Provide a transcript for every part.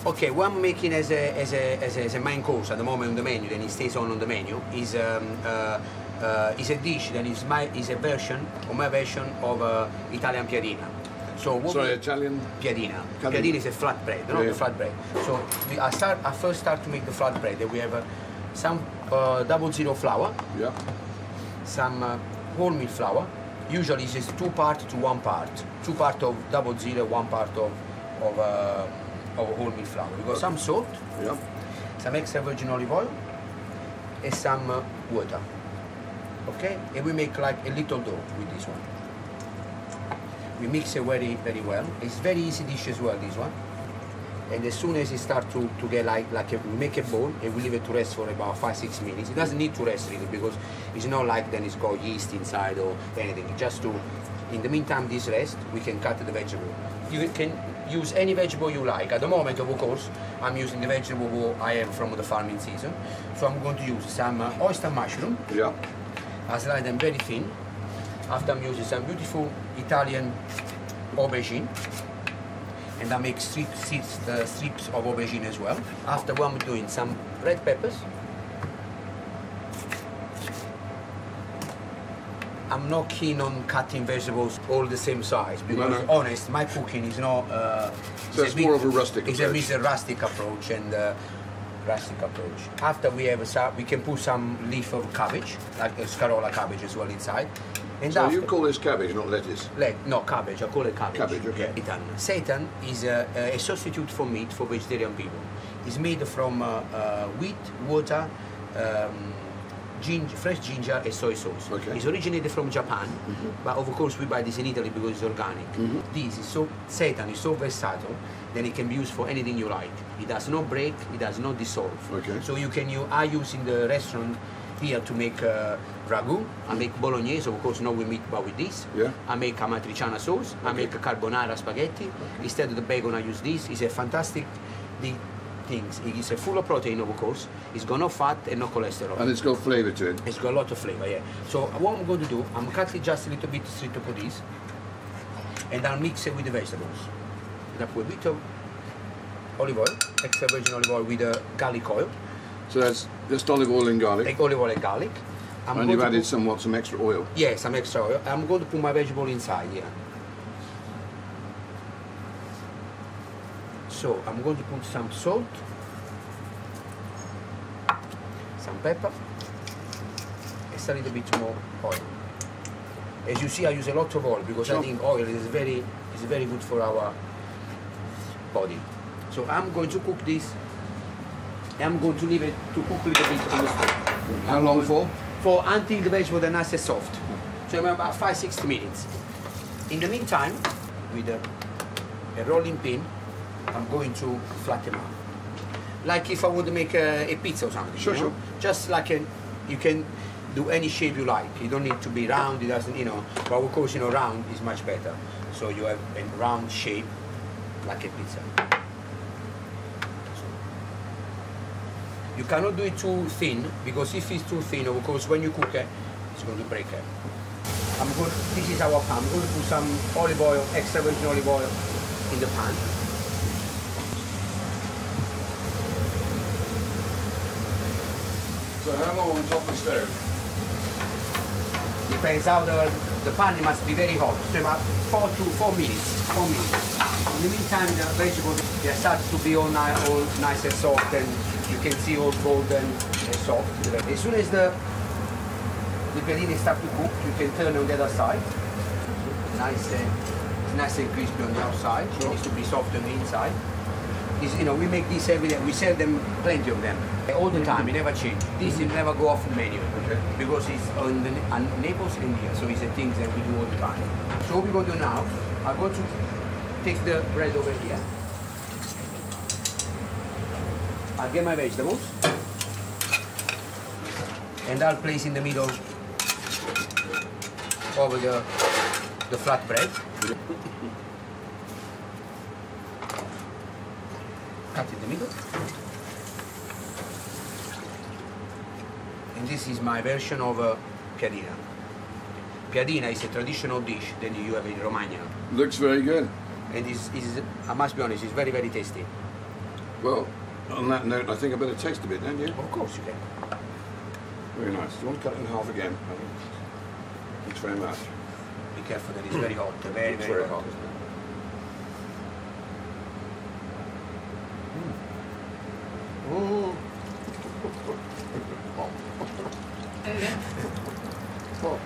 Okay, what I'm making as a main course at the moment on the menu, then it stays on the menu, is a dish that is a version, or my version of Italian piadina. So sorry, Italian? Piadina. Piadina is a flat bread, no? Yeah. The flat bread. So I first start to make the flat bread. Then we have some 00 flour, Yeah. some wholemeal flour. Usually it's just 2 parts to 1 part. 2 parts of 00, 1 part of wholemeal flour. We got some salt, Yeah. some extra virgin olive oil, and some water. Okay, and we make like a little dough with this one. We mix it very, very well. It's very easy dish as well, this one. And as soon as it starts to get we make a ball and we leave it to rest for about 5-6 minutes. It doesn't need to rest really because it's not like then it's got yeast inside or anything. Just to, in the meantime, this rest, we can cut the vegetable. You can use any vegetable you like. At the moment, of course, I'm using the vegetable I have from the farming season. So I'm going to use some oyster mushroom. Yeah. I slide them very thin. After I'm using some beautiful Italian aubergine, and I make strips of aubergine as well. After what I'm doing, some red peppers. I'm not keen on cutting vegetables all the same size because, honest, my cooking is not. So it's more of a rustic approach. It's a rustic approach and. Rustic approach. After we can put some leaf of cabbage, like a scarola cabbage as well inside. And so after, you call this cabbage, not lettuce? No, cabbage. I call it cabbage. Cabbage, okay. Seitan is a substitute for meat for vegetarian people. It's made from wheat, water, fresh ginger and soy sauce. Okay. It's originated from Japan, but of course we buy this in Italy because it's organic. Seitan is so versatile that it can be used for anything you like. It does not break, it does not dissolve. Okay. So you can I use in the restaurant here to make ragu. I make bolognese, of course not with meat but with this. Yeah. I make amatriciana sauce. I make carbonara spaghetti. Instead of the bacon I use this. It's a fantastic things. It's full of protein, of course. It's got no fat and no cholesterol. And it's got flavour to it. It's got a lot of flavour, yeah. So what I'm going to do, I'm cutting just a little bit straight for this, and I'll mix it with the vegetables. And I put a bit of olive oil, extra virgin olive oil with garlic oil. So that's just olive oil and garlic. Like olive oil and garlic. And you've added some extra oil? Yeah, some extra oil. I'm going to put my vegetable inside here. So I'm going to put some salt, some pepper, and a little bit more oil. As you see, I use a lot of oil because I think oil is very good for our body. So I'm going to cook this. I'm going to leave it to cook a little bit on the stove. How long for? For until the vegetable are nice and soft. So about 5-6 minutes. In the meantime, with a rolling pin, I'm going to flatten out. Like if I would make a pizza or something. Sure. Just like you can do any shape you like. You don't need to be round. It doesn't, But of course, round is much better. So you have a round shape like a pizza. You cannot do it too thin because if it's too thin, of course, when you cook it, it's going to break it. This is our pan. I'm going to put some olive oil, extra virgin olive oil in the pan. So how long on top of the stove? Depends how the pan must be very hot. So about 4 minutes. 4 minutes. In the meantime, the vegetables start to be all nice and soft, and you can see all golden and soft. As soon as the piadine start to cook, you can turn on the other side. Nice and crispy on the outside. It needs to be soft on the inside. We make this every day. We sell them, plenty of them, all the time. It never change. This will never go off the menu because it's on Naples and India, so it's the things that we do all the time. So what we're going to do now, I'm going to take the bread over here. I'll get my vegetables, and I'll place in the middle over the flat bread. Cut in the middle. And this is my version of piadina. Piadina is a traditional dish that you have in Romagna. Looks very good. And I must be honest, it's very, very tasty. Well, on that note, I think I better taste a bit, don't you? Of course you can. Very nice. Do you want to cut it in half again? Thanks very much. Be careful that it's very hot. Very, It's very, very hot. hot, isn't it? Mm. Oh,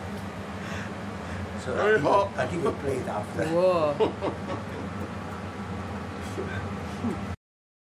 So very hot. I'll give you a plate after. Whoa.